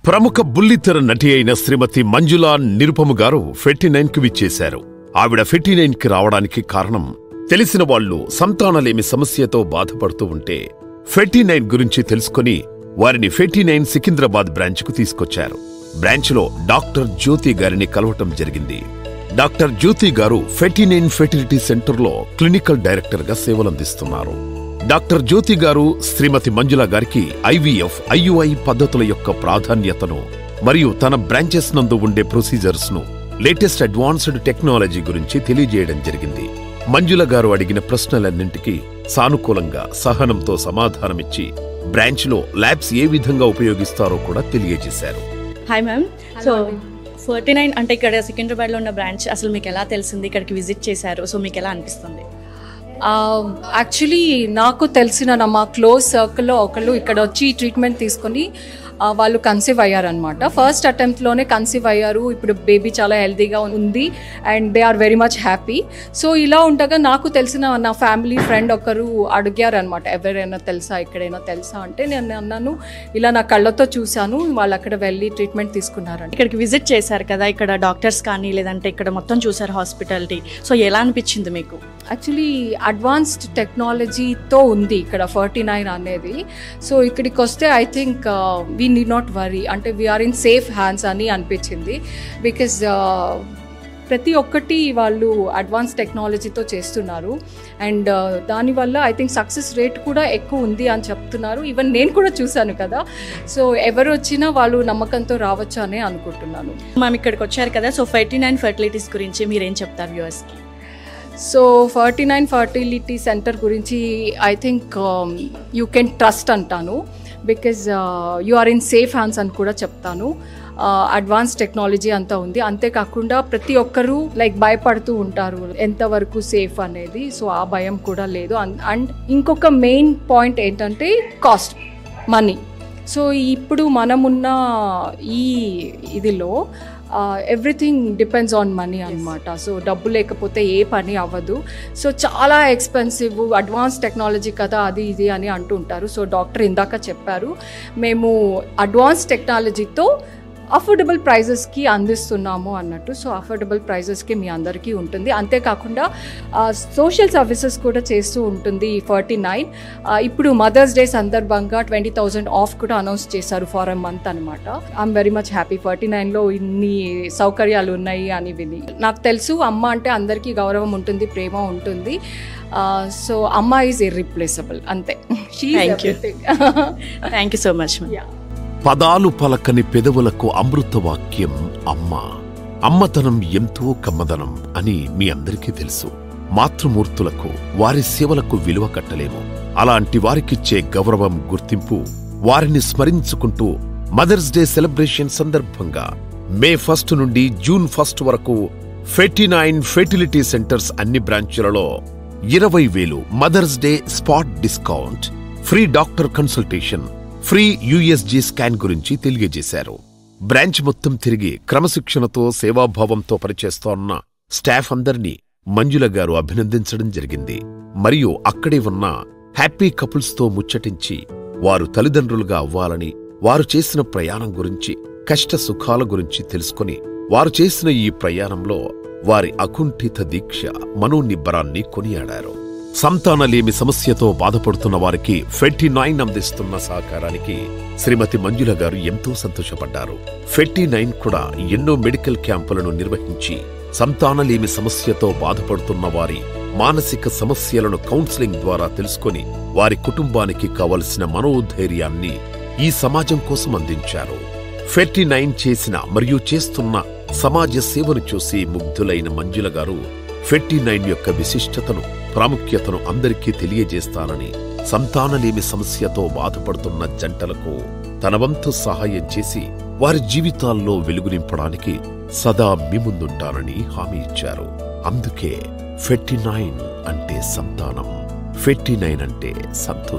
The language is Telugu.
ప్రముఖ బుల్లితెర నటి అయిన శ్రీమతి మంజులా నిరుపమ గారు 49కి విచ్చేశారు. ఆవిడ 49కి రావడానికి కారణం తెలిసిన వాళ్లు సంతానలేమి సమస్యతో బాధపడుతూ ఉంటే 49 గురించి తెలుసుకుని వారిని 49 సికింద్రాబాద్ బ్రాంచ్కు తీసుకొచ్చారు. బ్రాంచ్లో డాక్టర్ జ్యోతి గారిని కలవటం జరిగింది. డాక్టర్ జ్యోతి గారు 49 ఫెర్టిలిటీ సెంటర్లో క్లినికల్ డైరెక్టర్గా సేవలందిస్తున్నారు. డాక్టర్ జ్యోతి గారు శ్రీమతి మంజులా గారికి IVF, IUI పద్ధతుల యొక్క ప్రాధాన్యతను మరియు తన బ్రాంచెస్ నందు ఉండే ప్రొసీజర్స్ ను లేటెస్ట్ అడ్వాన్స్డ్ టెక్నాలజీ గురించి తెలియజేయడం జరిగింది. మంజుల గారు అడిగిన ప్రశ్నలన్నింటికీ సానుకూలంగా సహనంతో సమాధానమిచ్చి బ్రాంచ్లో ల్యాబ్స్ ఏ విధంగా ఉపయోగిస్తారో కూడా తెలియజేశారు. Hi ma'am. సో 49 అంటే ఇక్కడ సికింద్రాబాద్లో ఉన్న బ్రాంచ్ అసలు మీకు ఎలా తెలిసింది? ఇక్కడికి విజిట్ చేశారు, సో మీకు ఎలా అనిపిస్తుంది? యాక్చువల్లీ నాకు తెలిసిన మా క్లోజ్ సర్కిల్లో ఒకళ్ళు ఇక్కడ వచ్చి ట్రీట్మెంట్ తీసుకొని వాళ్ళు కన్సీవ్ అయ్యారనమాట. ఫస్ట్ అటెంప్ట్లోనే కన్సీవ్ అయ్యారు. ఇప్పుడు బేబీ చాలా హెల్తీగా ఉంది and they are very much happy. So ఇలా ఉండగా నాకు తెలిసిన నా ఫ్యామిలీ ఫ్రెండ్ ఒకరు అడిగారనమాట, ఎవరైనా తెలుసా, ఎక్కడైనా తెలుసా అంటే నేను అన్నాను ఇలా నా కళ్ళతో చూశాను, వాళ్ళు అక్కడ వెళ్ళి ట్రీట్మెంట్ తీసుకున్నారంట. ఇక్కడికి విజిట్ చేశారు కదా, ఇక్కడ డాక్టర్స్ కానీ లేదంటే ఇక్కడ మొత్తం చూసారు హాస్పిటాలిటీ, సో ఎలా అనిపించింది మీకు? యాక్చువల్లీ అడ్వాన్స్డ్ టెక్నాలజీతో ఉంది ఇక్కడ 49 అనేది. సో ఇక్కడికి వస్తే I think we need not worry, అంటే వీఆర్ ఇన్ సేఫ్ హ్యాండ్స్ అని అనిపించింది. బికాజ్ ప్రతి ఒక్కటి వాళ్ళు అడ్వాన్స్ టెక్నాలజీతో చేస్తున్నారు అండ్ దానివల్ల ఐ థింక్ సక్సెస్ రేట్ కూడా ఎక్కువ ఉంది అని చెప్తున్నారు. ఈవెన్ నేను కూడా చూశాను కదా. సో ఎవరు వచ్చినా వాళ్ళు నమ్మకంతో రావచ్చు అని అనుకుంటున్నాను. మేము ఇక్కడికి వచ్చారు కదా, సో 49 ఫెర్టిలిటీస్ గురించి మీరేం చెప్తారు వ్యూవర్స్కి? సో 49 ఫర్టిలిటీ సెంటర్ గురించి I think you can trust అంటాను. Because you are in safe hands అని కూడా చెప్తాను. అడ్వాన్స్ టెక్నాలజీ అంతా ఉంది. అంతేకాకుండా ప్రతి ఒక్కరూ భయపడుతూ ఉంటారు ఎంతవరకు సేఫ్ అనేది. సో ఆ భయం కూడా లేదు. అండ్ ఇంకొక మెయిన్ పాయింట్ ఏంటంటే కాస్ట్, మనీ. సో ఇప్పుడు మనమున్న ఈ ఇదిలో ఎవ్రీథింగ్ డిపెండ్స్ ఆన్ మనీ అనమాట. సో డబ్బు లేకపోతే ఏ పని అవ్వదు. సో చాలా ఎక్స్పెన్సివ్, అడ్వాన్స్ టెక్నాలజీ కదా అది ఇది అని అంటుంటారు. సో డాక్టర్ ఇందాక చెప్పారు, మేము అడ్వాన్స్ టెక్నాలజీతో అఫోర్డబుల్ ప్రైజెస్కి అందిస్తున్నాము అన్నట్టు. సో అఫోర్డబుల్ ప్రైజెస్కి మీ అందరికీ ఉంటుంది. అంతేకాకుండా సోషల్ సర్వీసెస్ కూడా చేస్తూ ఉంటుంది 49. ఇప్పుడు మదర్స్ డే సందర్భంగా 20,000 ఆఫ్ కూడా అనౌన్స్ చేశారు ఫర్ ఎ మంత్ అనమాట. ఐఎమ్ వెరీ మచ్ హ్యాపీ 49లో ఇన్ని సౌకర్యాలు ఉన్నాయి అని విని. నాకు తెలుసు అమ్మ అంటే అందరికీ గౌరవం ఉంటుంది, ప్రేమ ఉంటుంది. సో అమ్మ ఈజ్ ఇర్రిప్లేసబుల్, అంతే. Thank you so much. పదాలు పలకని పెదవులకు అమృతవాక్యం అమ్మ. అమ్మతనం ఎంతో కమ్మదనం అని మీ అందరికీ తెలుసు. మాతృమూర్తులకు వారి సేవలకు విలువ కట్టలేము. అలాంటి వారికిచ్చే గౌరవం, గుర్తింపు, వారిని స్మరించుకుంటూ మదర్స్ డే సెలబ్రేషన్ సందర్భంగా మే 1 నుండి జూన్ 1 వరకు 49 ఫెర్టిలిటీ సెంటర్స్ అన్ని బ్రాంచులలో 20,000 mothers day spot discount, free doctor consultation, free USG scan గురించి తెలియజేశారు. బ్రాంచ్ మొత్తం తిరిగి క్రమశిక్షణతో సేవాభావంతో పనిచేస్తోన్న స్టాఫ్ అందరినీ మంజుల గారు అభినందించడం జరిగింది. మరియు అక్కడే ఉన్న హ్యాపీ కపుల్స్తో ముచ్చటించి వారు తల్లిదండ్రులుగా అవ్వాలని, వారు చేసిన ప్రయాణం గురించి, కష్ట సుఖాల గురించి తెలుసుకుని వారు చేసిన ఈ ప్రయాణంలో వారి అకుంఠిత దీక్ష, మనోనిబ్బరాన్ని కొనియాడారు. సంతానలేమి సమస్యతో బాధపడుతున్న వారికి 49 అందిస్తున్న సహకారానికి శ్రీమతి మంజుల గారు ఎంతో సంతోషపడ్డారు. 49 కూడా ఎన్నో మెడికల్ క్యాంపులను నిర్వహించి సంతానలేమి సమస్యతో బాధపడుతున్న వారి మానసిక సమస్యలను కౌన్సిలింగ్ ద్వారా తెలుసుకొని వారి కుటుంబానికి కావలసిన మనోధైర్యాన్ని ఈ సమాజం కోసం అందించారు. 49 చేసిన మరియు చేస్తున్న సమాజ సేవను చూసి ముగ్ధులైన మంజుల గారు 49 యొక్క విశిష్టతను, ప్రాముఖ్యతను అందరికీ తెలియజేస్తానని, సంతానలేమి సమస్యతో బాధపడుతున్న జంటలకు తన వంతు సహాయం చేసి వారి జీవితాల్లో వెలుగు నింపడానికి సదా మీ ముందుంటానని హామీ ఇచ్చారు. అందుకే 49 అంటే సంతానం, 49 అంటే సంతోషం.